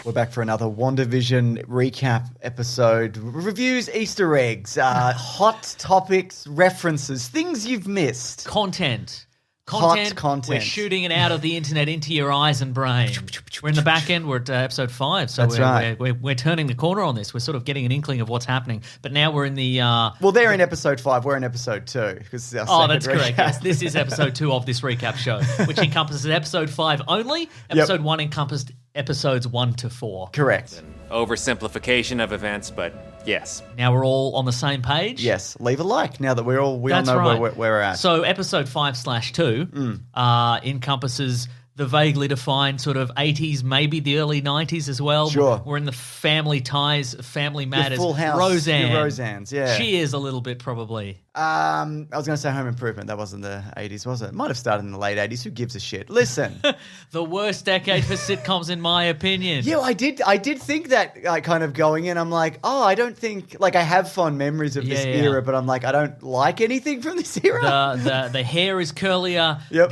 We're back for another WandaVision recap episode. Reviews, Easter eggs, hot topics, references, things you've missed. Content. Hot content. We're shooting it out of the internet into your eyes and brain. We're in the back end. We're at episode 5. So That's right. We're turning the corner on this. We're sort of getting an inkling of what's happening. But now we're in the... well, they're in episode 5. We're in episode 2. Because it's our that's second correct. recap. Yes, this is episode 2 of this recap show, which encompasses episode 5 only. Episode 1 encompassed episodes 1 to 4. Correct. Oversimplification of events, but yes. Now we're all on the same page. Yes. Leave a like now that we all That's know right. where we're at. So episode 5/2 encompasses the vaguely defined sort of 80s, maybe the early 90s as well. Sure. We're in the family ties, family matters. Full House. Roseanne. Your Roseannes, yeah. She is a little bit probably. I was going to say Home Improvement. That wasn't the 80s, was it? It might have started in the late 80s. Who gives a shit? Listen. The worst decade for sitcoms in my opinion. Yeah, I did think that, like, kind of going in. I'm like, I don't think, like, I have fond memories of this era, but I'm like, I don't like anything from this era. The hair is curlier. Yep.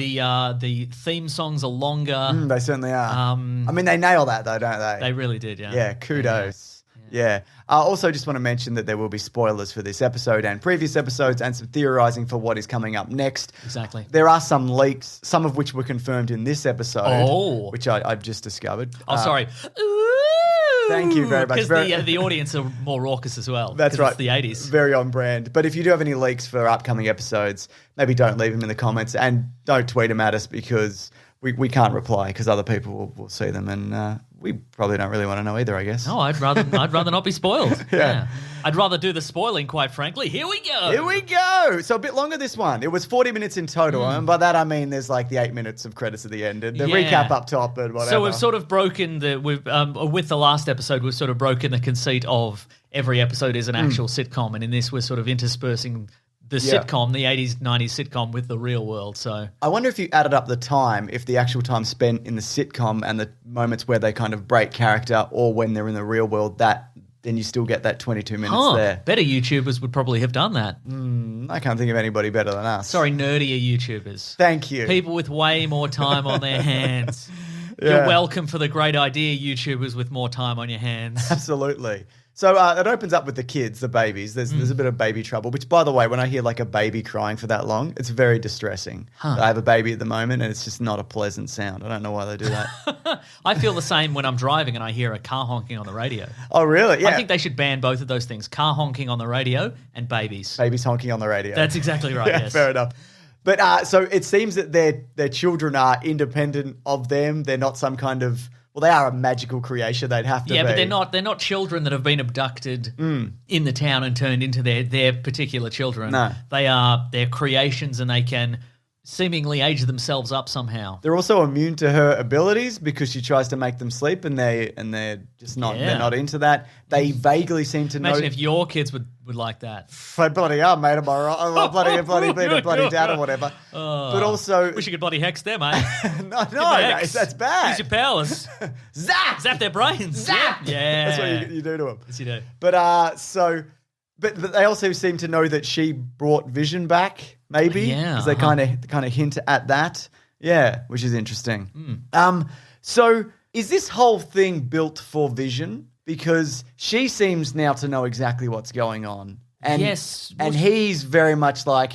The theme songs are longer. They certainly are. I mean, they nail that though, don't they? They really did, yeah. Yeah, kudos. Yeah. Also, just want to mention that there will be spoilers for this episode and previous episodes and some theorizing for what is coming up next. Exactly. There are some leaks, some of which were confirmed in this episode, which I've just discovered. Sorry. Thank you very much. Because the audience are more raucous as well. That's right. It's the 80s. Very on brand. But if you do have any leaks for upcoming episodes, maybe don't leave them in the comments and don't tweet them at us because we can't reply because other people will see them and we probably don't really want to know either, I guess. No, I'd rather not be spoiled. Yeah. I'd rather do the spoiling, quite frankly. Here we go. Here we go. So a bit longer this one. It was 40 minutes in total. And by that I mean there's like the 8 minutes of credits at the end and the recap up top and whatever. So we've sort of broken with the last episode, we've sort of broken the conceit of every episode is an actual sitcom. And in this, we're sort of interspersing the sitcom, the 80s, 90s sitcom with the real world. So I wonder if you added up the time, if the actual time spent in the sitcom and the moments where they kind of break character or when they're in the real world, then you still get that 22 minutes there. Better YouTubers would probably have done that. I can't think of anybody better than us. Sorry, nerdier YouTubers. Thank you. People with way more time on their hands. You're welcome for the great idea, YouTubers with more time on your hands. Absolutely. So it opens up with the kids, the babies. There's a bit of baby trouble, which, by the way, when I hear like a baby crying for that long, it's very distressing. I have a baby at the moment, and it's just not a pleasant sound. I don't know why they do that. I feel the same when I'm driving and I hear a car honking on the radio. Oh, really? Yeah. I think they should ban both of those things, car honking on the radio and babies. Babies honking on the radio. That's exactly right, yes. Fair enough. But so it seems that their children are independent of them. They're not some kind of... Well, they are a magical creation. They'd have to be. Yeah, but they're not children that have been abducted in the town and turned into their particular children. No. They are their creations and they can seemingly age themselves up somehow. They're also immune to her abilities because she tries to make them sleep and they're just not they're not into that. They vaguely seem to know. Imagine if your kids would like that. I bloody are, mate. Am I right? bloody dad or whatever. But also... Wish you could bloody hex them, eh? no, that's bad. Use your powers. Zap their brains. Zap! Yeah. That's what you do to them. Yes, you do. But But they also seem to know that she brought Vision back, maybe. Yeah. Because they kind of hint at that. Yeah, which is interesting. So is this whole thing built for Vision? Because she seems now to know exactly what's going on. And, yes. And he's very much like,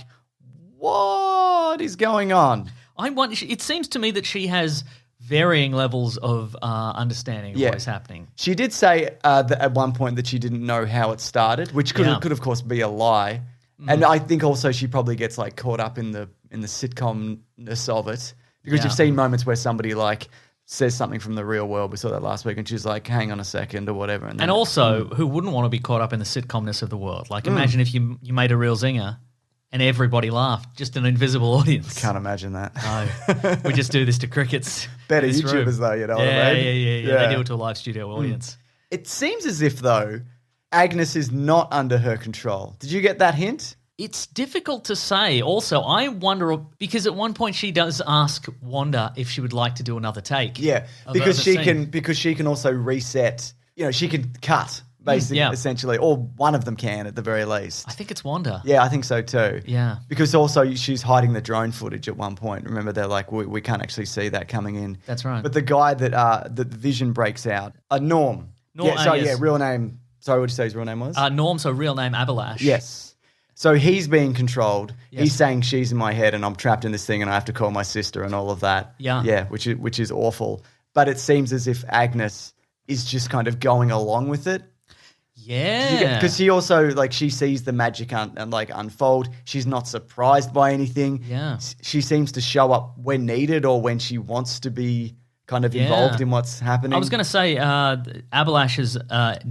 what is going on? It seems to me that she has varying levels of understanding of what is happening. She did say that at one point that she didn't know how it started, which could of course be a lie. And I think also she probably gets like caught up in the sitcomness of it because you've seen moments where somebody like says something from the real world. We saw that last week, and she's like, "Hang on a second," or whatever. And also, who wouldn't want to be caught up in the sitcomness of the world? Like, imagine if you made a real zinger. And everybody laughed, just an invisible audience. Can't imagine that. No, we just do this to crickets. Better YouTubers though, you know what I mean? Yeah. They do it to a live studio audience. It seems as if, though, Agnes is not under her control. Did you get that hint? It's difficult to say. Also, I wonder, because at one point she does ask Wanda if she would like to do another take. Yeah, because she can also reset, she can cut basically, yeah. essentially. Or one of them can, at the very least. I think it's Wanda. Yeah, I think so too. Yeah. Because also she's hiding the drone footage at one point. Remember, they're like, we can't actually see that coming in. That's right. But the guy that the Vision breaks out, Norm. Real name. Sorry, what did you say his real name was? Norm, so real name Abalash. Yes. So he's being controlled. Yes. He's saying she's in my head and I'm trapped in this thing and I have to call my sister and all of that. Yeah. Yeah, which is awful. But it seems as if Agnes is just kind of going along with it. Yeah. Because she also, like, she sees the magic unfold. She's not surprised by anything. Yeah. She seems to show up when needed or when she wants to be kind of involved in what's happening. I was going to say Abalash's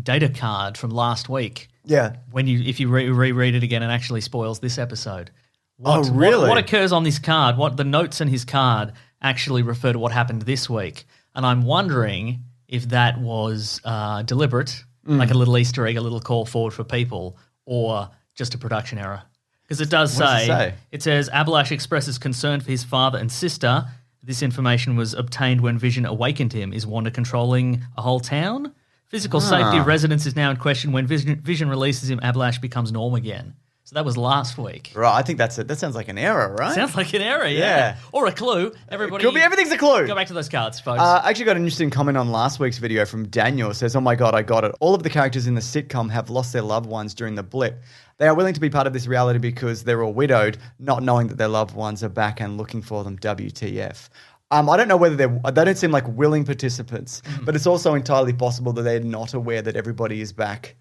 data card from last week. Yeah. If you reread it again, it actually spoils this episode. Really? What occurs on this card? What the notes in his card actually refer to what happened this week? And I'm wondering if that was deliberate, like a little Easter egg, a little call forward for people, or just a production error. Because it does say, it says, Abalash expresses concern for his father and sister. This information was obtained when Vision awakened him. Is Wanda controlling a whole town? Physical safety of residents is now in question. When Vision releases him, Abalash becomes Norm again. So that was last week. Right, I think that's it. That sounds like an error, right? Sounds like an error, yeah. Or a clue. Everybody, could be everything's a clue. Go back to those cards, folks. I actually got an interesting comment on last week's video from Daniel. It says, oh my God, I got it. All of the characters in the sitcom have lost their loved ones during the blip. They are willing to be part of this reality because they're all widowed, not knowing that their loved ones are back and looking for them. WTF. I don't know whether they don't seem like willing participants, but it's also entirely possible that they're not aware that everybody is back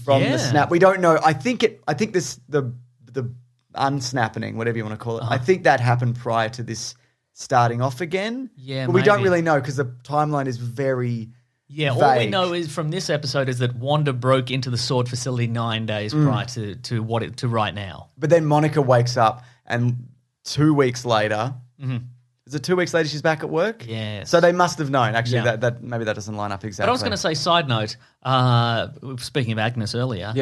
from the snap. We don't know. I think the unsnapping, whatever you want to call it, I think that happened prior to this starting off again. Yeah, but we don't really know because the timeline is very vague. All we know is from this episode is that Wanda broke into the sword facility 9 days prior to right now. But then Monica wakes up and 2 weeks later. Is it 2 weeks later she's back at work? Yes. So they must have known. Actually, that maybe that doesn't line up exactly. But I was going to say, side note, speaking of Agnes earlier,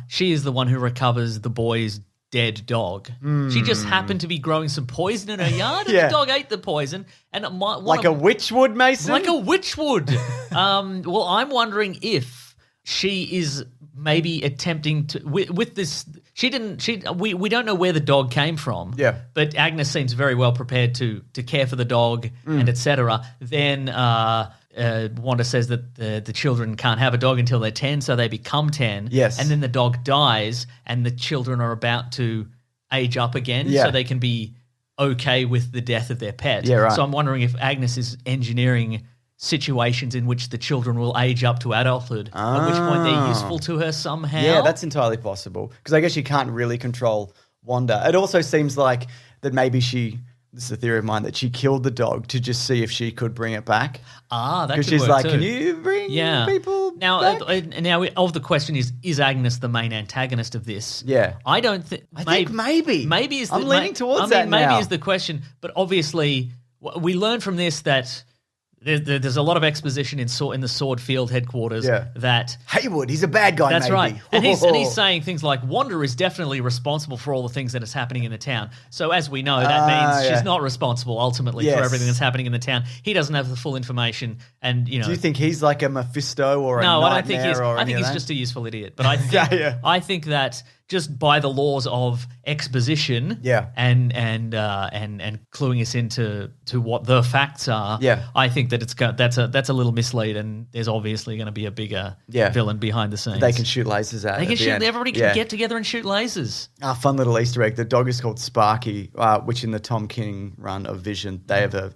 she is the one who recovers the boy's dead dog. She just happened to be growing some poison in her yard, and the dog ate the poison. And it might, like a witch would, Mason? Like a witch would. Well, I'm wondering if she is maybe attempting to with this. We don't know where the dog came from. Yeah. But Agnes seems very well prepared to care for the dog and etc. Then Wanda says that the children can't have a dog until they're 10, so they become 10. Yes. And then the dog dies, and the children are about to age up again, so they can be okay with the death of their pet. Yeah, right. So I'm wondering if Agnes is engineering situations in which the children will age up to adulthood, at which point they're useful to her somehow. Yeah, that's entirely possible. Because I guess you can't really control Wanda. It also seems like that maybe this is a theory of mine, that she killed the dog to just see if she could bring it back. That could Because she's work like, too. can you bring people now, back? Now, of the question is Agnes the main antagonist of this? Yeah. I don't think... I think maybe. Maybe is the... I'm leaning towards that maybe now. is the question, but obviously we learn from this that... There's a lot of exposition in the Sword Field headquarters that... Haywood, he's a bad guy, That's maybe. right. And he's saying things like, Wanda is definitely responsible for all the things that is happening in the town. So as we know, that means she's not responsible ultimately for everything that's happening in the town. He doesn't have the full information and, Do you think he's like a Mephisto or a nightmare? No, I don't think he is. I think he's that? just a useful idiot. But I think that just by the laws of exposition and cluing us into what the facts are, I think that that's a little mislead, and there's obviously going to be a bigger villain behind the scenes. They can shoot lasers at. They can shoot. Everybody can get together and shoot lasers. Fun little Easter egg. The dog is called Sparky, which in the Tom King run of Vision, they have a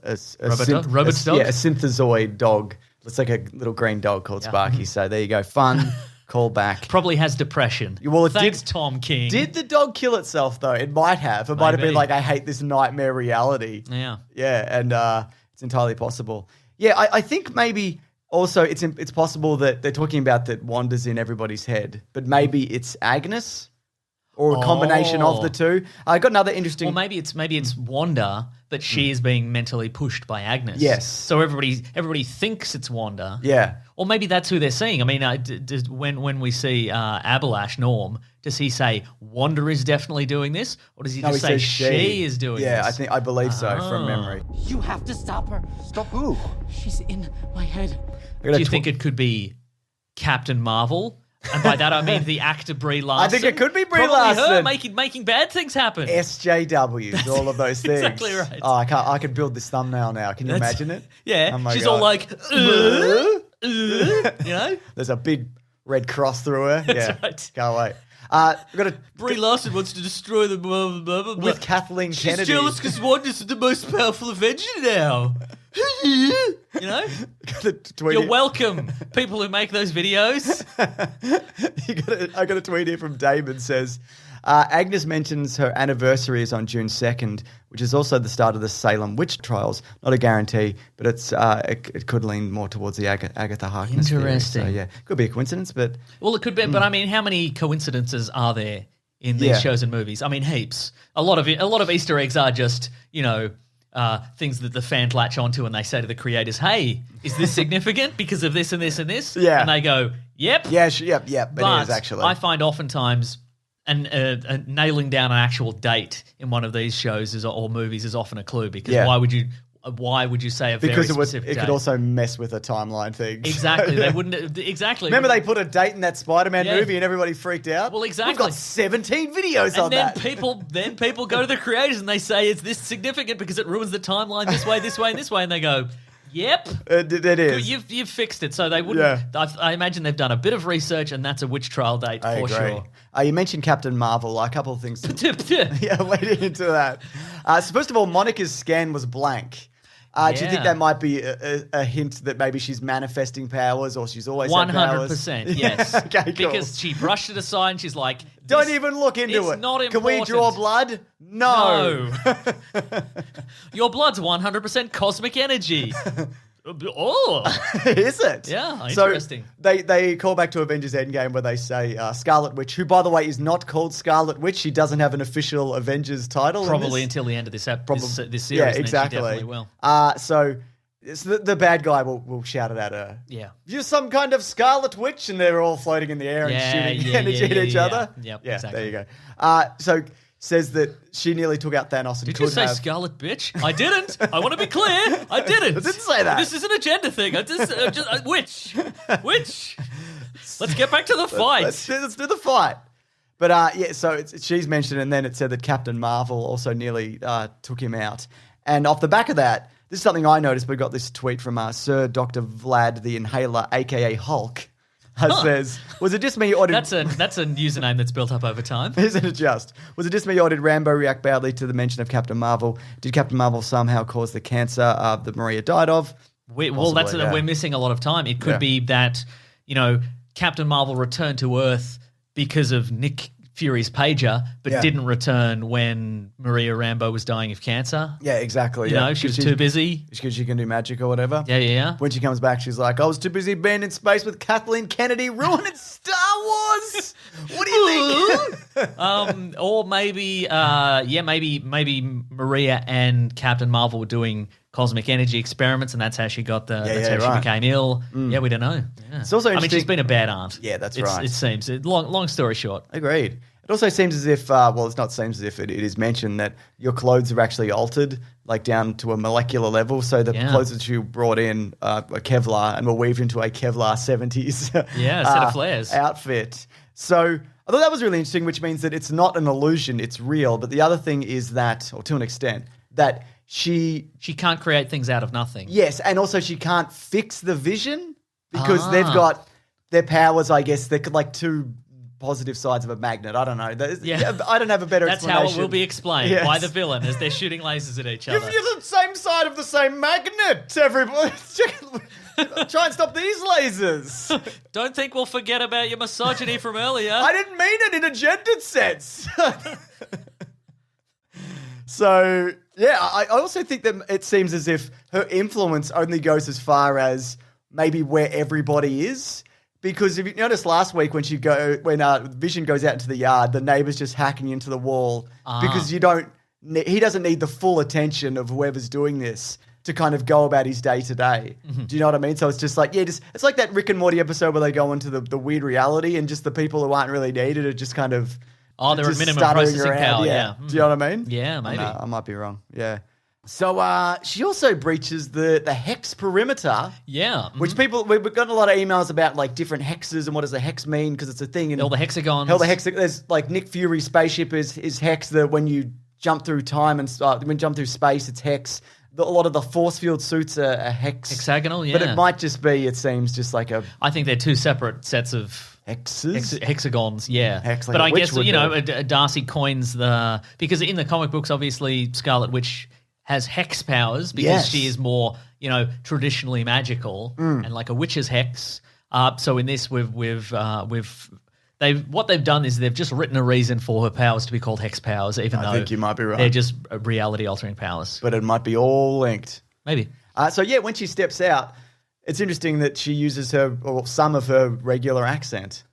synthezoid dog. Looks like a little green dog called Sparky. So there you go. Fun. Call back. Probably has depression. Well, thanks, Tom King. Did the dog kill itself, though? It might have. It might have been like, I hate this nightmare reality. Yeah. Yeah, and it's entirely possible. Yeah, I think maybe also it's possible that they're talking about that Wanda's in everybody's head, but maybe it's Agnes or a combination of the two. I got another interesting... Or maybe it's Wanda, but she is being mentally pushed by Agnes. Yes. So everybody thinks it's Wanda. Yeah. Or maybe that's who they're seeing. I mean, when we see Abalash, Norm, does he say Wanda is definitely doing this? Or does he just say she is doing this? Yeah, I believe so from memory. You have to stop her. Stop who? She's in my head. Do you think it could be Captain Marvel. And by that I mean the actor Brie Larson. I think it could be Brie Probably Larson. her making bad things happen. SJWs, all of those things. Exactly right. Oh, I can build this thumbnail now. Can you imagine it? Yeah. Oh She's God. all like, you know? There's a big red cross through her. Yeah. right. Can't wait. We've got Brie Larson wants to destroy the blah, blah, blah, blah. with Kathleen She's Kennedy. jealous because Wanda's the most powerful Avenger now. You know? You're welcome, people who make those videos. I got a tweet here from Damon says, Agnes mentions her anniversary is on June 2nd, which is also the start of the Salem witch trials. Not a guarantee, but it could lean more towards the Agatha Harkness theory. Interesting. So, yeah, could be a coincidence, but... Well, it could be, but I mean, how many coincidences are there in these shows and movies? I mean, heaps. A lot of Easter eggs are just, things that the fans latch onto and they say to the creators, hey, is this significant because of this and this and this? Yeah. And they go, yep. Yeah, yep, But it is actually. I find oftentimes nailing down an actual date in one of these shows or movies is often a clue because why would you say a very specific date? It could also mess with a timeline thing. Exactly. They wouldn't. Exactly. Remember they put a date in that Spider-Man movie and everybody freaked out? Well, exactly. We've got 17 videos on that. And then people go to the creators and they say, is this significant because it ruins the timeline this way, this way, and this way? And they go, yep. It is. You've fixed it. So they wouldn't. Yeah. I imagine they've done a bit of research and that's a witch trial date I for agree. sure. You mentioned Captain Marvel. A couple of things. Leading into that. So first of all, Monica's scan was blank. Do you think that might be a hint that maybe she's manifesting powers or she's always had powers? 100%, yes. Okay, cool. Because she brushed it aside and she's like, don't even look into it. It's not important. Can we draw blood? No. Your blood's 100% cosmic energy. Oh, is it? Yeah, interesting. So they call back to Avengers Endgame where they say Scarlet Witch, who by the way is not called Scarlet Witch. She doesn't have an official Avengers title. Probably until the end of this series. Yeah, exactly. And she definitely will. So it's the bad guy will shout it at her. Yeah, you're some kind of Scarlet Witch, and they're all floating in the air and shooting energy at each other. Yep, yeah, exactly. There you go. So says that she nearly took out Thanos and Did could you say have... Scarlet Bitch? I didn't. I want to be clear. I didn't. I didn't say that. This is an agenda thing. Witch. Let's get back to the fight. Let's do the fight. But so she's mentioned, and then it said that Captain Marvel also nearly took him out. And off the back of that, this is something I noticed, but we got this tweet from Sir Dr. Vlad the Inhaler, a.k.a. Hulk. Says, was it just me or did... That's a username that's built up over time. Isn't it just? Was it just me or did Rambo react badly to the mention of Captain Marvel? Did Captain Marvel somehow cause the cancer that Maria died of? We're missing a lot of time. It could be that, Captain Marvel returned to Earth because of Nick Fury's pager, but didn't return when Maria Rambo was dying of cancer. Yeah, exactly. She was too busy. Because she can do magic or whatever. Yeah. When she comes back, she's like, I was too busy being in space with Kathleen Kennedy ruining Star Wars. What do you think? Or maybe Maria and Captain Marvel were doing cosmic energy experiments, and that's how she got she became ill. Yeah, we don't know. Yeah. It's also interesting. she's been a bad aunt. Yeah, that's right. It seems. Long story short. Agreed. It also seems as if, it's not seems as if it is mentioned that your clothes are actually altered, like down to a molecular level. So the clothes that you brought in are Kevlar and were weaved into a Kevlar 70s set of flares outfit. So I thought that was really interesting, which means that it's not an illusion, it's real. But the other thing is that, or to an extent, that she can't create things out of nothing. Yes, and also she can't fix the Vision because they've got their powers, I guess, they're like two positive sides of a magnet. I don't know. I don't have a better explanation. That's how it will be explained by the villain as they're shooting lasers at each other. You're the same side of the same magnet, everybody. Try and stop these lasers. Don't think we'll forget about your misogyny from earlier. I didn't mean it in a gendered sense. So, I also think that it seems as if her influence only goes as far as maybe where everybody is. Because if you noticed last week when Vision goes out into the yard, the neighbor's just hacking into the wall because he doesn't need the full attention of whoever's doing this to kind of go about his day to day. Do you know what I mean? So it's just like, it's like that Rick and Morty episode where they go into the weird reality and just the people who aren't really needed are just kind of they're at minimum processing power. Yeah. Do you know what I mean? Yeah, maybe. I might be wrong. Yeah. So she also breaches the hex perimeter. Yeah. Which we've gotten a lot of emails about like different hexes and what does a hex mean, because it's a thing. All the hexagons. There's like Nick Fury's spaceship is hex, that when you jump through time and when you jump through space, it's hex. A lot of the force field suits are hex. Hexagonal, yeah. But it might just be, it seems, just like a... I think they're two separate sets of... Hexes? Hexagons, yeah. Like but I guess, Darcy coins the... Because in the comic books, obviously, Scarlet Witch has hex powers because she is more, traditionally magical and like a witch's hex. So in this, what they've done is they've just written a reason for her powers to be called hex powers, even though I think you might be right. They're just reality-altering powers. But it might be all linked. Maybe. When she steps out, it's interesting that she uses some of her regular accent.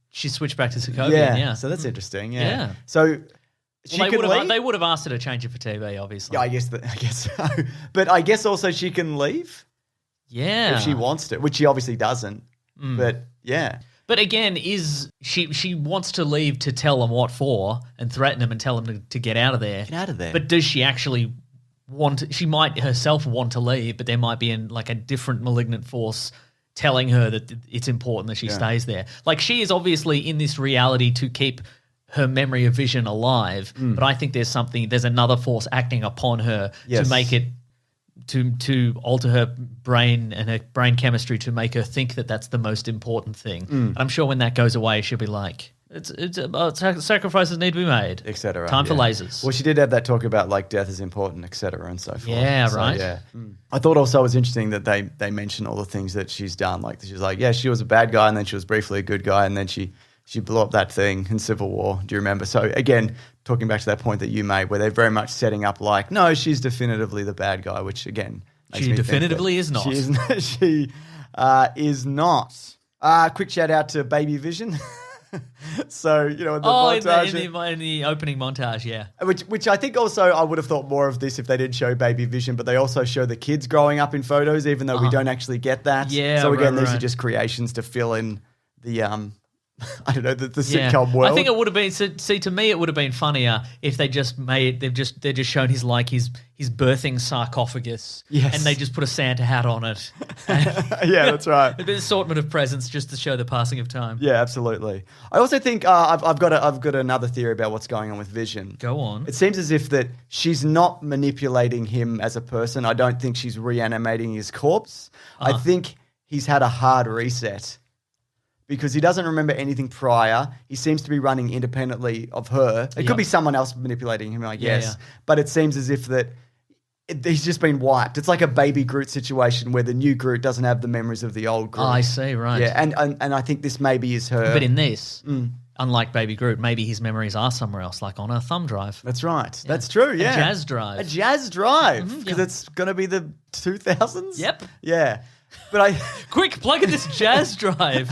She switched back to Sokovian, yeah. So that's interesting, yeah. Yeah. So they would have asked her to change it for TV, obviously. Yeah, I guess so. But I guess also she can leave. Yeah. If she wants to, which she obviously doesn't. But yeah. But again, she wants to leave to tell them what for and threaten them and tell them to get out of there. Get out of there. But does she actually she might herself want to leave, but there might be a different malignant force telling her that it's important that she stays there. Like, she is obviously in this reality to keep her memory of Vision alive, but I think there's another force acting upon her to make it to alter her brain and her brain chemistry to make her think that that's the most important thing. And I'm sure when that goes away, she'll be like, sacrifices need to be made, etc. Time for lasers. Well, she did have that talk about like death is important, etc. and so forth. Yeah, so, right. Yeah. I thought also it was interesting that they mentioned all the things that she's done. Like she's like, she was a bad guy, and then she was briefly a good guy, and then she blew up that thing in Civil War. Do you remember? So again, talking back to that point that you made, where they're very much setting up like, no, she's definitively the bad guy, which again, makes me definitively is not. She is not. Quick shout out to Baby Vision. So, in the montage. In the opening montage, yeah. Which I think also I would have thought more of this if they did show Baby Vision, but they also show the kids growing up in photos, even though we don't actually get that. Yeah, so again, these are just creations to fill in the I don't know, the sitcom world. I think it would have been, to me, it would have been funnier if they just they're just shown his birthing sarcophagus, and they just put a Santa hat on it. Yeah, that's right. A bit of assortment of presents just to show the passing of time. Yeah, absolutely. I also think I've got another theory about what's going on with Vision. Go on. It seems as if that she's not manipulating him as a person. I don't think she's reanimating his corpse. I think he's had a hard reset, because he doesn't remember anything prior. He seems to be running independently of her. It could be someone else manipulating him, I guess. Yeah. But it seems as if that he's just been wiped. It's like a baby Groot situation where the new Groot doesn't have the memories of the old Groot. Oh, I see, right. Yeah, and I think this maybe is her. But in this, unlike Baby Groot, maybe his memories are somewhere else, like on a thumb drive. That's right. Yeah. That's true, yeah. A jazz drive. A jazz drive, because it's going to be the 2000s? Yep. Yeah. But quick, plug in this jazz drive.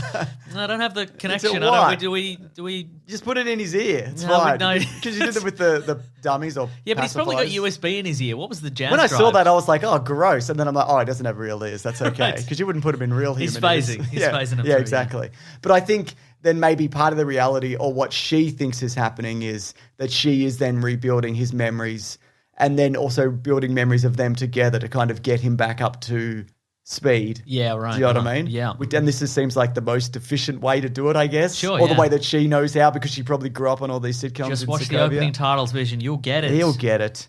I don't have the connection. Do we just put it in his ear? It's fine. Because you did it with the dummies or but he's probably got USB in his ear. What was the jazz When I drive? saw that, I was like, oh, gross. And then I'm like, oh, he doesn't have real ears. That's okay. Because you wouldn't put him in real human ears. He's phasing him through, exactly. Yeah. But I think then maybe part of the reality, or what she thinks is happening, is that she is then rebuilding his memories, and then also building memories of them together to kind of get him back up to speed. Yeah, right. Do you know what I mean? Yeah. And this seems like the most efficient way to do it, I guess. Sure, or the way that she knows how, because she probably grew up on all these sitcoms. Just watch the opening titles, Vision. You'll get it. He'll get it.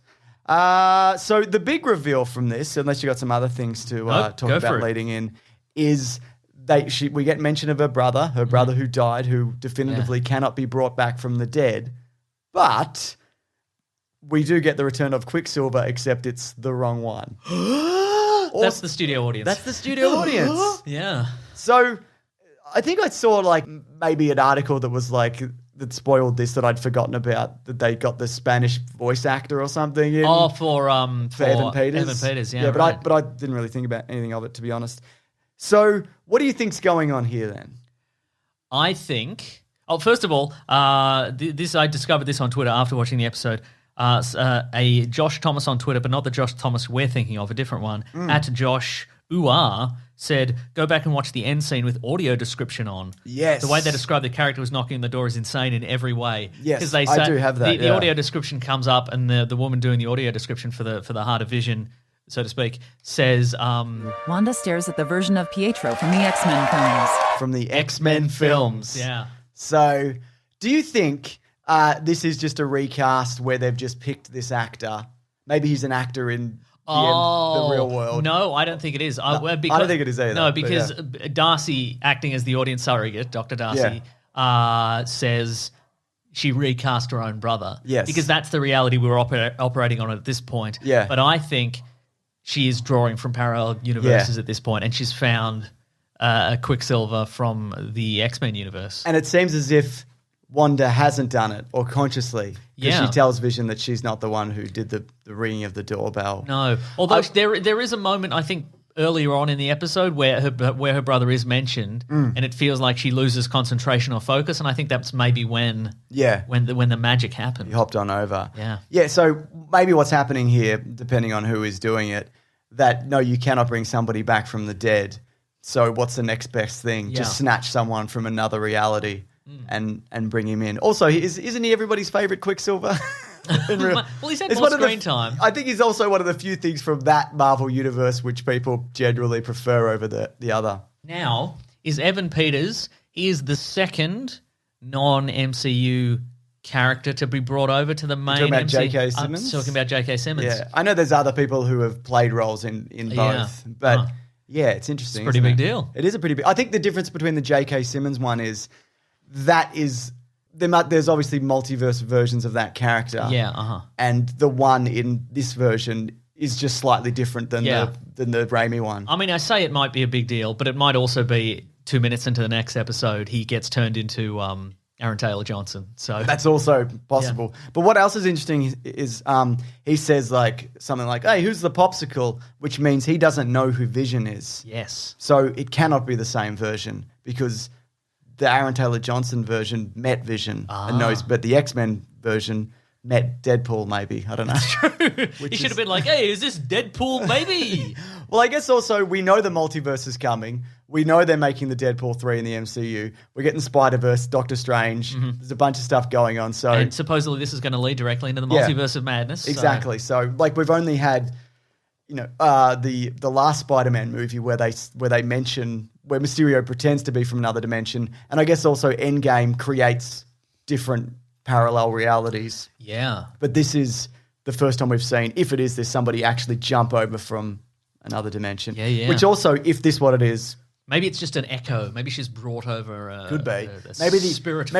So the big reveal from this, unless you got some other things to talk about leading in, is we get mention of her brother who died, who definitively cannot be brought back from the dead. But we do get the return of Quicksilver, except it's the wrong one. That's the studio audience. That's the studio audience. Yeah. So I think I saw like maybe an article that was like that spoiled this that I'd forgotten about, that they got the Spanish voice actor or something in. Oh, for Evan Peters. Evan Peters, yeah. But I didn't really think about anything of it, to be honest. So what do you think's going on here then? I think. Oh, first of all, I discovered this on Twitter after watching the episode. A Josh Thomas on Twitter, but not the Josh Thomas we're thinking of, a different one, at Josh said, go back and watch the end scene with audio description on. Yes. The way they describe the character who's knocking on the door is insane in every way. Yes, 'cause they I do have that, The audio description comes up, and the woman doing the audio description for the Heart of Vision, so to speak, says... Wanda stares at the version of Pietro from the X-Men films. From the X-Men films. Yeah. So, do you think this is just a recast where they've just picked this actor? Maybe he's an actor in the real world. No, I don't think it is. I don't think it is either. No, because Darcy, acting as the audience surrogate, Dr. Darcy, says she recast her own brother. Yes. Because that's the reality we're operating on at this point. Yeah. But I think she is drawing from parallel universes at this point, and she's found a Quicksilver from the X-Men universe. And it seems as if Wanda hasn't done it, or consciously. Because she tells Vision that she's not the one who did the ringing of the doorbell. No. Although there is a moment, I think, earlier on in the episode where her brother is mentioned, and it feels like she loses concentration or focus, and I think that's maybe when the magic happened. He hopped on over. Yeah. Yeah, so maybe what's happening here, depending on who is doing it, that no, you cannot bring somebody back from the dead. So what's the next best thing? Yeah. Just snatch someone from another reality and bring him in. Also, isn't he everybody's favourite Quicksilver? Well, he's had more screen time. I think he's also one of the few things from that Marvel universe which people generally prefer over the other. Now, is Evan Peters is the second non-MCU character to be brought over to the main talking about MCU. J.K. Simmons? I'm talking about J.K. Simmons. Yeah, I know there's other people who have played roles in both, but yeah, it's interesting. It's a pretty big deal. It is a pretty big. I think the difference between the J.K. Simmons one is there's obviously multiverse versions of that character. Yeah, and the one in this version is just slightly different than the Raimi one. I mean, I say it might be a big deal, but it might also be 2 minutes into the next episode he gets turned into Aaron Taylor Johnson. So that's also possible. Yeah. But what else is interesting is he says something like, "Hey, who's the popsicle?" Which means he doesn't know who Vision is. Yes. So it cannot be the same version because the Aaron Taylor Johnson version met Vision and knows, but the X-Men version met Deadpool, maybe. I don't know. That's true. He should have been like, "Hey, is this Deadpool, maybe?" Well, I guess also we know the multiverse is coming. We know they're making the Deadpool 3 in the MCU. We're getting Spider-Verse, Doctor Strange. Mm-hmm. There's a bunch of stuff going on. And supposedly this is going to lead directly into the multiverse of madness. Exactly. So we've only had, the last Spider-Man movie where they mention where Mysterio pretends to be from another dimension, and I guess also Endgame creates different parallel realities. Yeah. But this is the first time we've seen, if it is this, somebody actually jump over from another dimension. Yeah. Which also, if this what it is, maybe it's just an echo. Maybe she's brought over could be. Maybe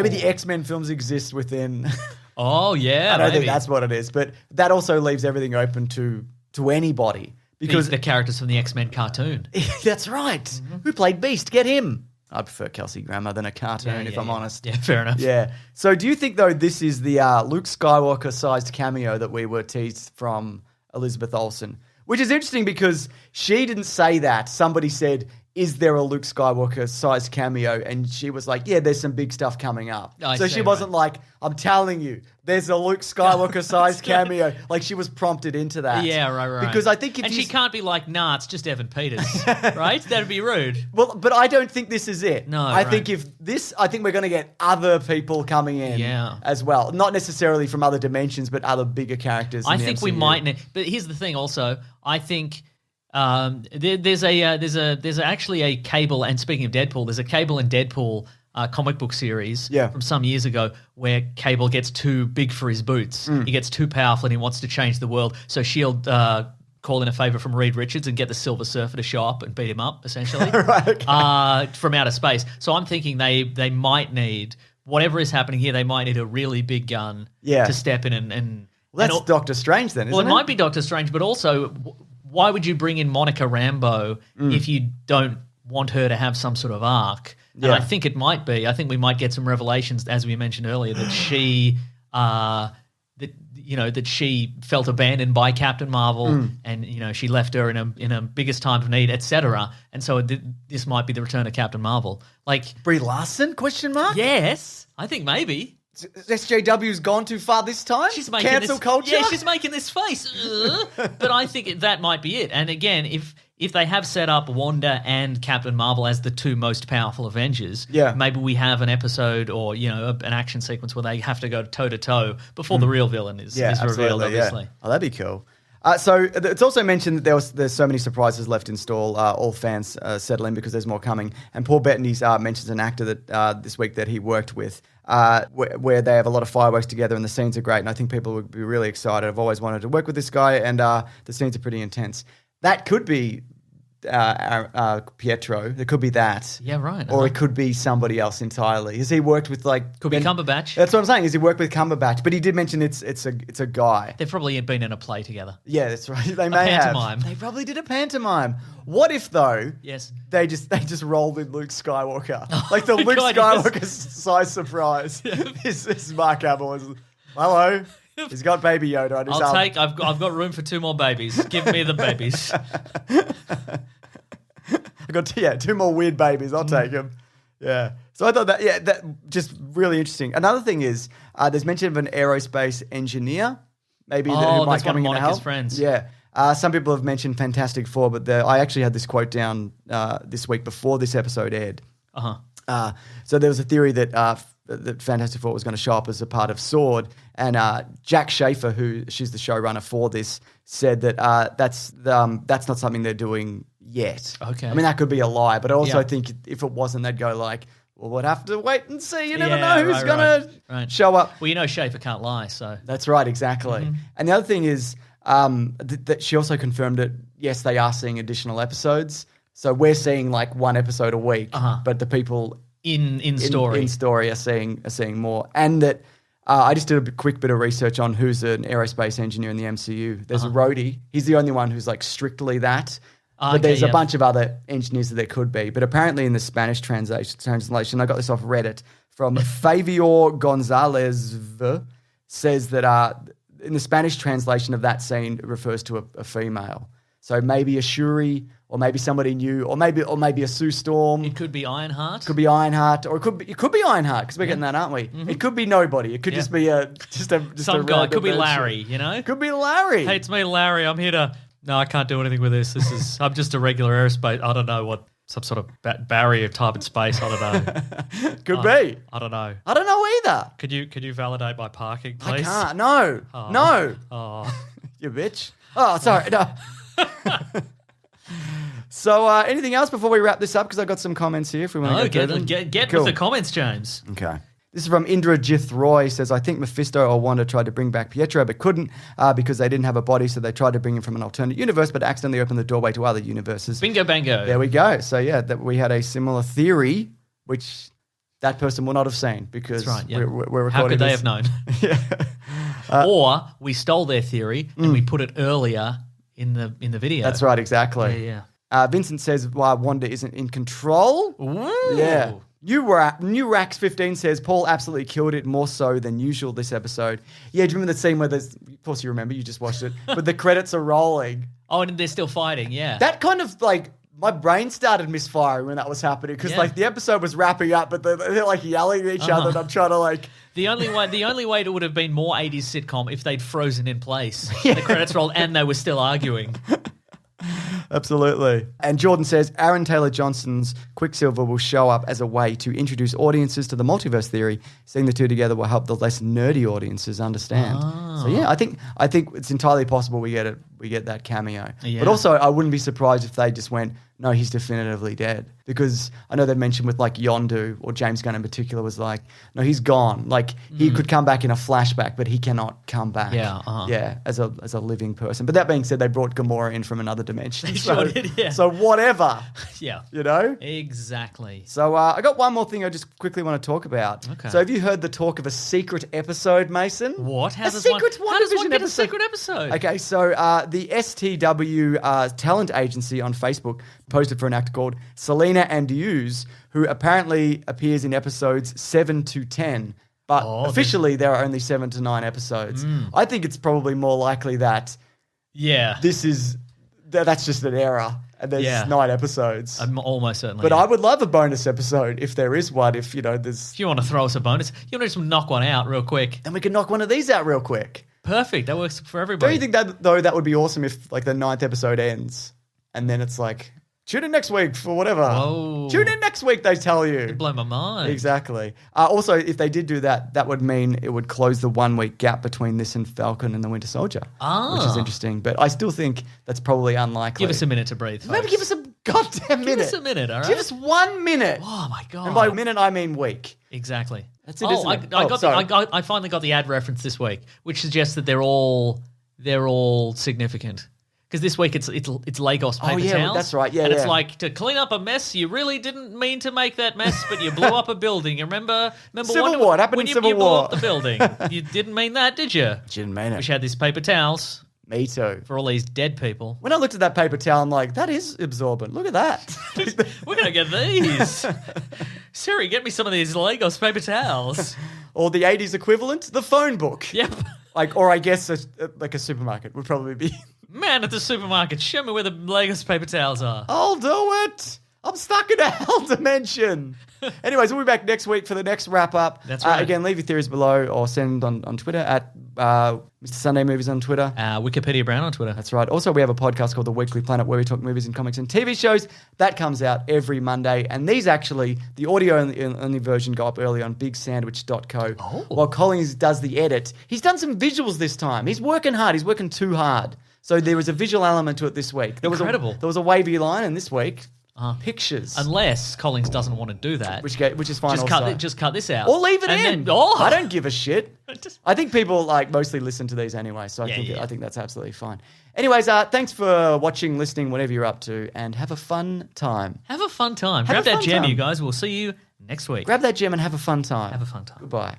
the X-Men films exist within. Oh yeah, I don't think that's what it is, but that also leaves everything open to anybody because the characters from the X-Men cartoon. That's right. Mm-hmm. Who played Beast? Get him. I prefer Kelsey Grammer than a cartoon, if I'm honest. Yeah, fair enough. Yeah. So do you think, though, this is the Luke Skywalker-sized cameo that we were teased from Elizabeth Olsen? Which is interesting because she didn't say that. Somebody said, is there a Luke Skywalker-sized cameo? And she was like, yeah, there's some big stuff coming up. So she wasn't like, I'm telling you, there's a Luke Skywalker-sized cameo. Like, she was prompted into that. Yeah, right. Because I think she can't be like, nah, it's just Evan Peters, right? That'd be rude. Well, but I don't think this is it. No, I think I think we're going to get other people coming in as well. Not necessarily from other dimensions, but other bigger characters. I think we might. But here's the thing also. I think... there's actually a Cable, and speaking of Deadpool, there's a Cable and Deadpool comic book series from some years ago where Cable gets too big for his boots. He gets too powerful and he wants to change the world. So S.H.I.E.L.D. Call in a favor from Reed Richards and get the Silver Surfer to show up and beat him up, essentially, from outer space. So I'm thinking they might need, whatever is happening here, they might need a really big gun to step in and well, that's Doctor Strange then, isn't it? Well, it might be Doctor Strange, but also... why would you bring in Monica Rambeau if you don't want her to have some sort of arc? And I think it might be. I think we might get some revelations, as we mentioned earlier, that she that she felt abandoned by Captain Marvel, and she left her in a biggest time of need, etc. And so this might be the return of Captain Marvel. Like Brie Larson? Question mark? Yes, I think maybe. SJW's gone too far this time? She's making cancel culture? Yeah, she's making this face. But I think that might be it. And again, if they have set up Wanda and Captain Marvel as the two most powerful Avengers, maybe we have an episode or, an action sequence where they have to go toe-to-toe before the real villain is revealed, obviously. Yeah. Oh, that'd be cool. So it's also mentioned that there's so many surprises left in stall. All fans settle in because there's more coming. And Paul Bettany mentions an actor that this week that he worked with where they have a lot of fireworks together and the scenes are great. And I think people would be really excited. I've always wanted to work with this guy and the scenes are pretty intense. That could be Pietro. It could be that. Yeah, right. Or it could be somebody else entirely. Has he worked with Could be Cumberbatch. That's what I'm saying. Has he worked with Cumberbatch? But he did mention it's a guy. They've probably been in a play together. Yeah, that's right. They may pantomime. have. They probably did a pantomime. What if though? Yes. They just rolled in Luke Skywalker, like the Luke Skywalker size surprise. This Mark Hamill is hello. He's got Baby Yoda on his arm. I've got room for 2 more babies. Give me the babies. I've got 2 more weird babies. I'll take them. Yeah. So I thought that just really interesting. Another thing is there's mention of an aerospace engineer, maybe who might come in to help. Friends. Yeah. Some people have mentioned Fantastic Four, but I actually had this quote down this week before this episode aired. So there was a theory that Fantastic Four was going to show up as a part of S.W.O.R.D. And Jack Schaefer, she's the showrunner for this, said that that's not something they're doing yet. Okay. I mean, that could be a lie, but I also think if it wasn't, they'd go like, well, we'll have to wait and see. You never know who's going to show up. Well, Schaefer can't lie, so. That's right, exactly. Mm-hmm. And the other thing is that she also confirmed that, yes, they are seeing additional episodes. So we're seeing like 1 episode a week, but the people in story are seeing more. And that I just did a quick bit of research on who's an aerospace engineer in the MCU. There's Rhodey. He's the only one who's like strictly that. But there's a bunch of other engineers that there could be. But apparently in the Spanish translation, I got this off Reddit from Favior Gonzalez, says that in the Spanish translation of that scene, it refers to a female. So maybe a Shuri, or maybe somebody new, or maybe a Sue Storm. It could be Ironheart. Could be Ironheart, or it could be Ironheart because we're getting that, aren't we? Mm-hmm. It could be nobody. It could just be some guy. It could be Larry. Could be Larry. Hey, it's me, Larry. I'm here to. No, I can't do anything with this. I'm just a regular aerospace. I don't know what some sort of barrier type in space. I don't know. Could be. I don't know. I don't know either. Could you validate my parking, please? I can't. No. No. Oh, you bitch. Oh, sorry. No. So, anything else before we wrap this up? Because I've got some comments here if we want to go get with the comments, James. Okay. This is from Indrajith Roy. Says, I think Mephisto or Wanda tried to bring back Pietro but couldn't because they didn't have a body, so they tried to bring him from an alternate universe but accidentally opened the doorway to other universes. Bingo bango. There we go. So, that we had a similar theory, which that person will not have seen because we're recording How could they this. have known? Or we stole their theory and we put it earlier in the video. That's right, exactly. Yeah. Vincent says why Wanda isn't in control. Ooh. Yeah. New Rax 15 says Paul absolutely killed it, more so than usual this episode. Yeah, do you remember the scene where there's, of course you remember, you just watched it, but the credits are rolling. Oh, and they're still fighting, yeah. That kind of like, my brain started misfiring when that was happening because like the episode was wrapping up, but they're like yelling at each other and I'm trying to like... The only way it would have been more 80s sitcom if they'd frozen in place. The credits rolled and they were still arguing. Absolutely. And Jordan says Aaron Taylor Johnson's Quicksilver will show up as a way to introduce audiences to the multiverse theory. Seeing the two together will help the less nerdy audiences understand. So yeah, I think it's entirely possible we get that cameo. Yeah. But also I wouldn't be surprised if they just went, no, he's definitively dead. Because I know they mentioned with like Yondu or James Gunn in particular was like, no, he's gone. Like he could come back in a flashback, but he cannot come back. Yeah, as a living person. But that being said, they brought Gamora in from another dimension. They sure did, yeah. So whatever. Yeah. You know? Exactly. So I got one more thing I just quickly want to talk about. Okay. So have you heard the talk of a secret episode, Mason? What? How does one get a secret episode? Okay, so the STW talent agency on Facebook posted for an actor called Selena Andrews, who apparently appears in episodes 7 to 10. But officially, there are only 7 to 9 episodes. I think it's probably more likely that that's just an error. And there's 9 episodes. Almost certainly. But I would love a bonus episode if there is one. If there's. If you want to throw us a bonus, you want to just knock one out real quick. And we can knock one of these out real quick. Perfect. That works for everybody. Don't you think that would be awesome if like the 9th episode ends and then it's like, tune in next week for whatever. Whoa. Tune in next week, they tell you. It'd blow my mind. Exactly. Also, if they did do that, that would mean it would close the 1 week gap between this and Falcon and the Winter Soldier, which is interesting. But I still think that's probably unlikely. Give us a minute to breathe, folks. Maybe give us a goddamn minute. Give us a minute, all right? Give us 1 minute. Oh, my God. And by minute, I mean week. Exactly. That's it, isn't it? I finally got the ad reference this week, which suggests that they're all significant. Because this week it's Lagos paper towels. That's right. Yeah, and it's like, to clean up a mess, you really didn't mean to make that mess, but you blew up a building. You remember Civil War. It happened in Civil you blew War. up the building. You didn't mean that, did you? Didn't mean it. Wish I had these paper towels. Me too. For all these dead people. When I looked at that paper towel, I'm like, that is absorbent. Look at that. We're going to get these. Siri, get me some of these Lagos paper towels. Or the 80s equivalent, the phone book. Yep. Or I guess like a supermarket would probably be. Man at the supermarket, show me where the Lagos paper towels are. I'll do it. I'm stuck in a hell dimension. Anyways, we'll be back next week for the next wrap up. That's right. Again, leave your theories below or send on Twitter at Mr. Sunday Movies on Twitter. Wikipedia Brown on Twitter. That's right. Also, we have a podcast called The Weekly Planet where we talk movies and comics and TV shows. That comes out every Monday. And these actually, the audio only version go up early on bigsandwich.co. While Collins does the edit. He's done some visuals this time. He's working hard. He's working too hard. So there was a visual element to it this week. Incredible. There was a wavy line, and this week, pictures. Unless Collins doesn't want to do that. Which is fine just cut this out. Or leave it in. Then, I don't give a shit. I think people mostly listen to these anyway, so I think that's absolutely fine. Anyways, thanks for watching, listening, whatever you're up to, and have a fun time. Have a fun time. Grab that gem, you guys. We'll see you next week. Grab that gem and have a fun time. Have a fun time. Goodbye.